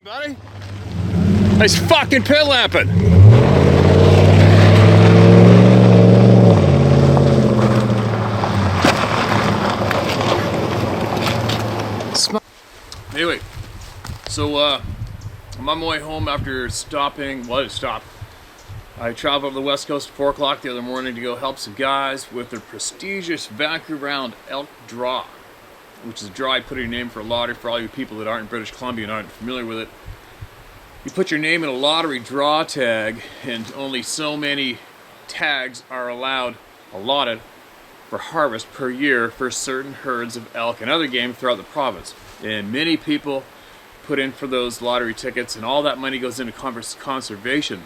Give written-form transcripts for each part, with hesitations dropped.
Buddy? Nice fucking pit lamping. Anyway, so I'm on my way home after stopping. Well, I didn't stop. I traveled over the west coast at 4 o'clock the other morning to go help some guys with their prestigious Vancouver round elk draw, which is a draw I put in your name for a lottery for all you people that aren't in British Columbia and aren't familiar with it. You put your name in a lottery draw tag, and only so many tags are allotted for harvest per year for certain herds of elk and other game throughout the province. And many people put in for those lottery tickets, and all that money goes into conservation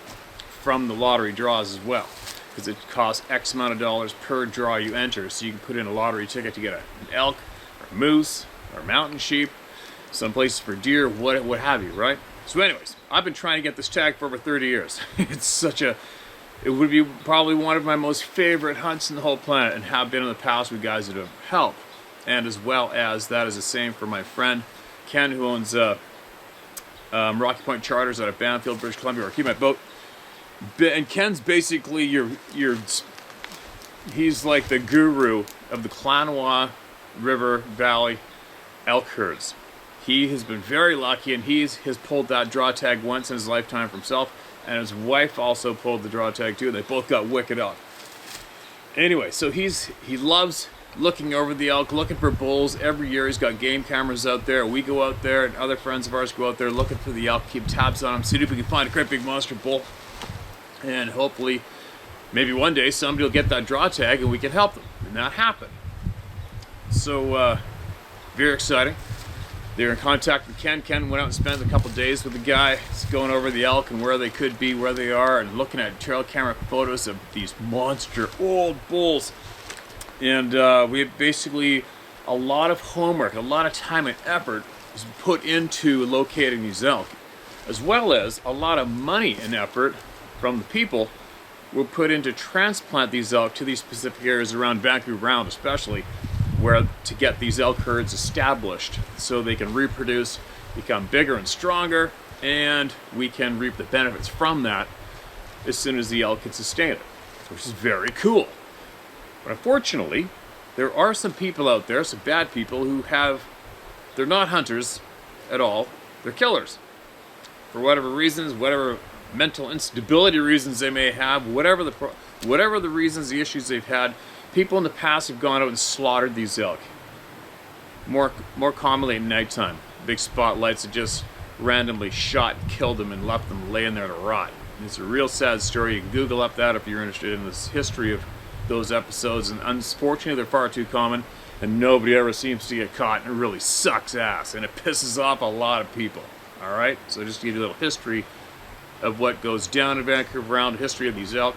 from the lottery draws as well, because it costs X amount of dollars per draw you enter. So you can put in a lottery ticket to get an elk, or a moose, or a mountain sheep, some places for deer, what have you, right? So anyways, I've been trying to get this tag for over 30 years. It would be probably one of my most favorite hunts in the whole planet, and have been in the past with guys that have helped. And as well as that is the same for my friend Ken, who owns Rocky Point Charters out of Banfield, British Columbia, where I keep my boat. And Ken's basically he's like the guru of the Klanawa River Valley elk herds. He has been very lucky, and he has pulled that draw tag once in his lifetime for himself, and his wife also pulled the draw tag too. They both got wicked elk. Anyway, so he loves looking over the elk, looking for bulls. Every year he's got game cameras out there. We go out there, and other friends of ours go out there looking for the elk, keep tabs on them, see if we can find a great big monster bull, and hopefully maybe one day somebody will get that draw tag and we can help them. And that happened. So very exciting. They were in contact with Ken. Ken went out and spent a couple days with the guy, going over the elk and where they could be, where they are, and looking at trail camera photos of these monster old bulls. And we had basically a lot of homework, a lot of time and effort was put into locating these elk, as well as a lot of money and effort from the people were put into transplant these elk to these specific areas around Vancouver Round, especially, where to get these elk herds established so they can reproduce, become bigger and stronger, and we can reap the benefits from that as soon as the elk can sustain it, which is very cool. But unfortunately, there are some people out there, some bad people, they're not hunters at all, they're killers. For whatever reasons, whatever mental instability reasons they may have, whatever the reasons, the issues they've had, people in the past have gone out and slaughtered these elk. More commonly at nighttime. Big spotlights that just randomly shot and killed them and left them laying there to rot. And it's a real sad story. You can Google up that if you're interested in this history of those episodes. And unfortunately, they're far too common, and nobody ever seems to get caught, and it really sucks ass, and it pisses off a lot of people. Alright? So just to give you a little history of what goes down in Vancouver Round, the history of these elk.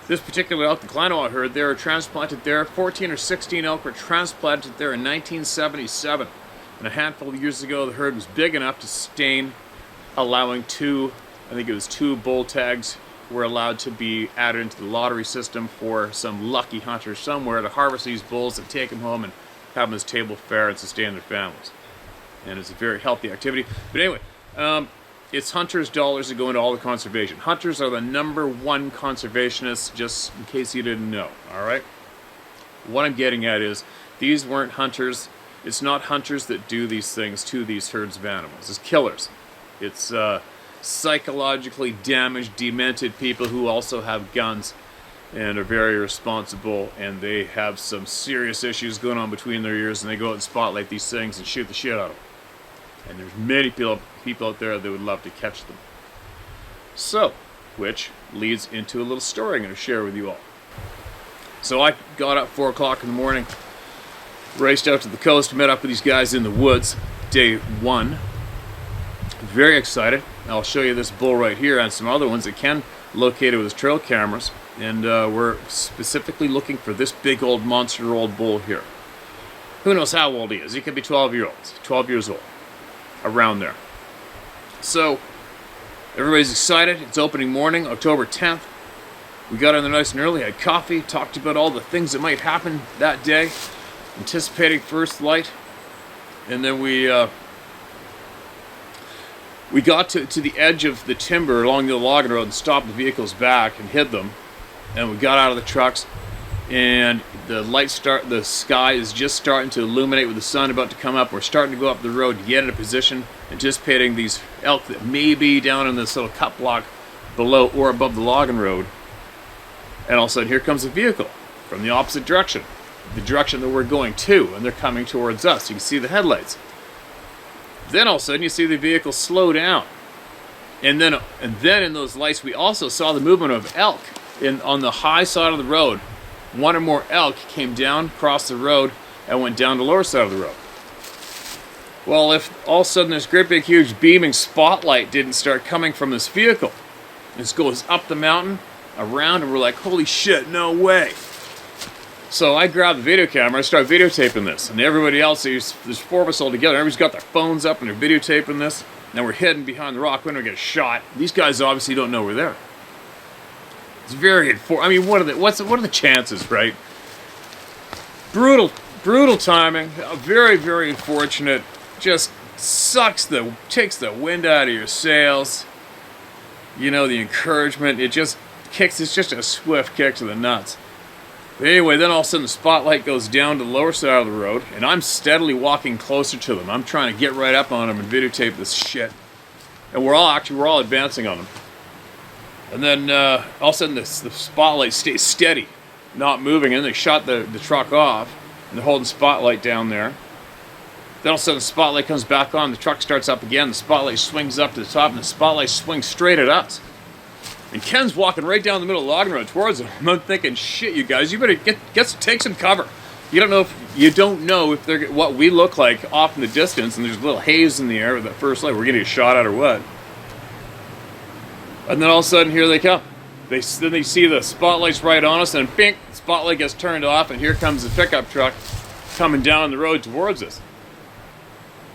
This particular elk, the Klanawa herd, they were transplanted there. 14 or 16 elk were transplanted there in 1977. And a handful of years ago, the herd was big enough to sustain, allowing two bull tags were allowed to be added into the lottery system for some lucky hunter somewhere to harvest these bulls and take them home and have them as table fare and sustain their families. And it's a very healthy activity. But anyway, it's hunters' dollars that go into all the conservation. Hunters are the #1 conservationists, just in case you didn't know, alright? What I'm getting at is, these weren't hunters. It's not hunters that do these things to these herds of animals. It's killers. It's psychologically damaged, demented people who also have guns and are very irresponsible, and they have some serious issues going on between their ears, and they go out and spotlight these things and shoot the shit out of them. And there's many people out there that would love to catch them. So, which leads into a little story I'm going to share with you all. So I got up 4 o'clock in the morning, raced out to the coast, met up with these guys in the woods, day 1. Very excited. I'll show you this bull right here and some other ones that Ken located with his trail cameras. And we're specifically looking for this big old monster old bull here. Who knows how old he is? He could be 12 years old. Around there. So, everybody's excited. It's opening morning, October 10th. We got in there nice and early, had coffee, talked about all the things that might happen that day, anticipating first light, and then we We got to the edge of the timber along the logging road and stopped the vehicles back and hid them. And we got out of the trucks, and the sky is just starting to illuminate with the sun about to come up. We're starting to go up the road to get in a position, anticipating these elk that may be down in this little cut block below or above the logging road. And all of a sudden, here comes a vehicle from the opposite direction, the direction that we're going to, and they're coming towards us. You can see the headlights. Then all of a sudden, you see the vehicle slow down. And then in those lights, we also saw the movement of elk on the high side of the road. One or more elk came down, crossed the road, and went down the lower side of the road. Well, if all of a sudden this great big huge beaming spotlight didn't start coming from this vehicle, this goes up the mountain, around, and we're like, holy shit, no way. So I grabbed the video camera, I started videotaping this, and everybody else, there's 4 of us all together, everybody's got their phones up and they're videotaping this. Now we're hidden behind the rock, we're gonna get shot. These guys obviously don't know we're there. It's very I mean, what are the chances, right? Brutal timing, very, very unfortunate, just takes the wind out of your sails. You know, the encouragement, it's just a swift kick to the nuts. But anyway, then all of a sudden the spotlight goes down to the lower side of the road, and I'm steadily walking closer to them. I'm trying to get right up on them and videotape this shit. And we're all advancing on them. And then all of a sudden the spotlight stays steady, not moving, and they shot the truck off, and they're holding the spotlight down there. Then all of a sudden the spotlight comes back on, the truck starts up again, the spotlight swings up to the top, and the spotlight swings straight at us. And Ken's walking right down the middle of the logging road towards him. I'm thinking, shit, you guys, you better take some cover. You don't know if they're what we look like off in the distance, and there's a little haze in the air with that first light. We're gonna get shot at or what? And then all of a sudden, here they come. Then they see the spotlights right on us, and bing, the spotlight gets turned off, and here comes the pickup truck coming down the road towards us.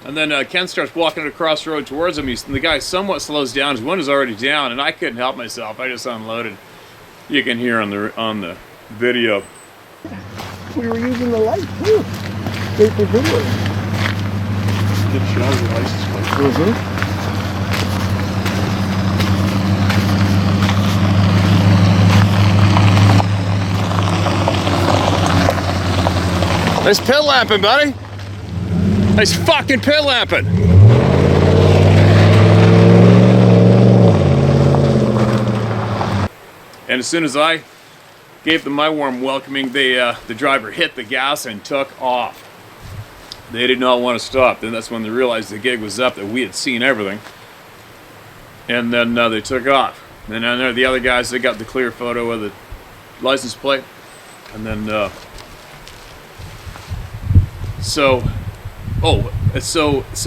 And then Ken starts walking across the road towards him. The guy somewhat slows down. His wind is already down, and I couldn't help myself. I just unloaded. You can hear on the video. We were using the light too. They for video. Did show your license plate. Nice pit lapping, buddy. Nice fucking pit lapping. And as soon as I gave them my warm welcoming, the driver hit the gas and took off. They did not want to stop. Then that's when they realized the gig was up, that we had seen everything. And then they took off. And then the other guys, they got the clear photo of the license plate. And then so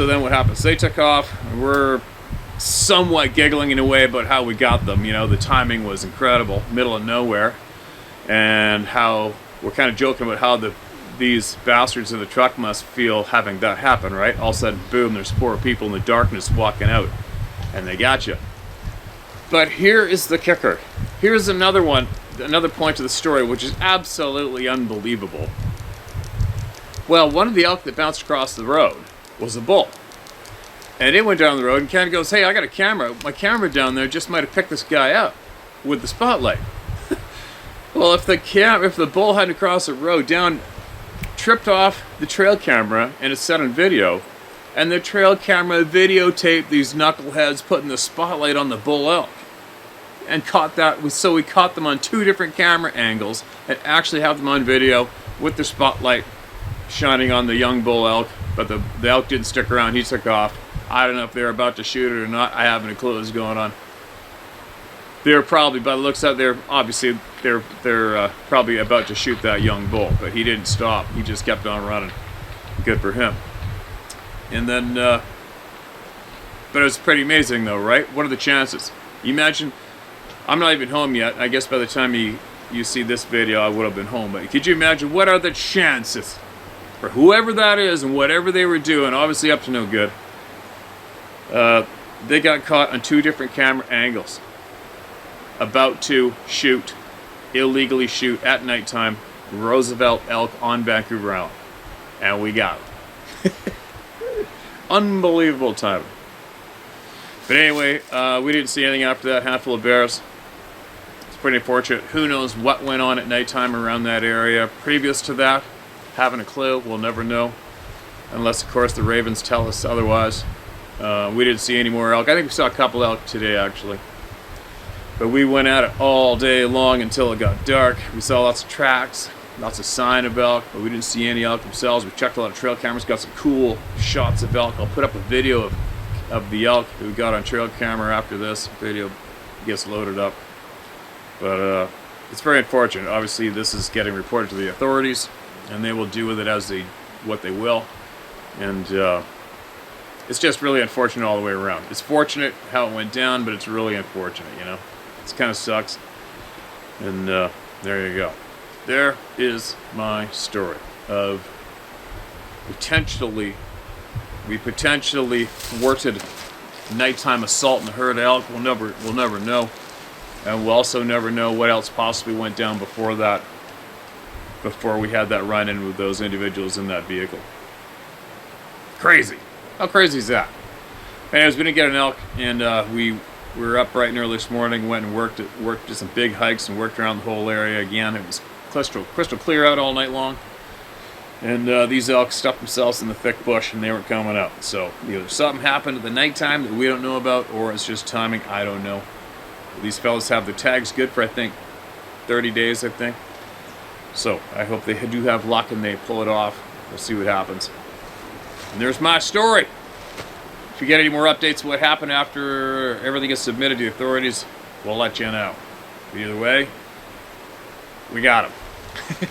then what happens? They took off, and we're somewhat giggling in a way about how we got them. You know, the timing was incredible, middle of nowhere, and how we're kind of joking about how these bastards in the truck must feel having that happen, right? All of a sudden, boom, there's 4 people in the darkness walking out, and they got you. But here is the kicker. Here's another point to the story, which is absolutely unbelievable. Well, one of the elk that bounced across the road was a bull. And it went down the road, and Ken goes, hey, I got a camera. My camera down there just might have picked this guy up with the spotlight. Well, if the bull hadn't crossed the road tripped off the trail camera, and it's set on video, and the trail camera videotaped these knuckleheads putting the spotlight on the bull elk. And so we caught them on 2 different camera angles, and actually have them on video with the spotlight shining on the young bull elk, but the elk didn't stick around. He took off. I don't know if they were about to shoot it or not. I haven't a clue what was going on. They're probably, by the looks of it, they're probably about to shoot that young bull, but he didn't stop. He just kept on running. Good for him. And then, but it was pretty amazing though, right? What are the chances? You imagine, I'm not even home yet. I guess by the time you see this video, I would have been home. But could you imagine, what are the chances for whoever that is and whatever they were doing, obviously up to no good, they got caught on 2 different camera angles, about to illegally shoot at nighttime, Roosevelt elk on Vancouver Island. And we got it. Unbelievable timing. But anyway, we didn't see anything after that handful of bears. It's pretty unfortunate. Who knows what went on at nighttime around that area previous to that? Haven't a clue. We'll never know. Unless, of course, the ravens tell us otherwise. We didn't see any more elk. I think we saw a couple elk today, actually. But we went at it all day long until it got dark. We saw lots of tracks, lots of sign of elk, but we didn't see any elk themselves. We checked a lot of trail cameras, got some cool shots of elk. I'll put up a video of the elk that we got on trail camera after this video gets loaded up. But it's very unfortunate. Obviously, this is getting reported to the authorities, and they will do with it as what they will. And it's just really unfortunate all the way around. It's fortunate how it went down, but it's really unfortunate, you know. It kind of sucks. And there you go. There is my story of we potentially thwarted nighttime assault in the herd of elk. We'll never know. And we'll also never know what else possibly went down before that, before we had that run-in with those individuals in that vehicle. Crazy. How crazy is that? Anyways, we didn't get an elk, and we were up bright and early this morning, went and worked did some big hikes and worked around the whole area again. It was crystal clear out all night long. And these elk stuffed themselves in the thick bush, and they weren't coming out. So either something happened at the nighttime that we don't know about, or it's just timing. I don't know. These fellas have their tags good for, I think, 30 days, I think. So I hope they do have luck and they pull it off. We'll see what happens. And there's my story. If you get any more updates what happened after everything gets submitted to the authorities, we'll let you know. Either way, we got them.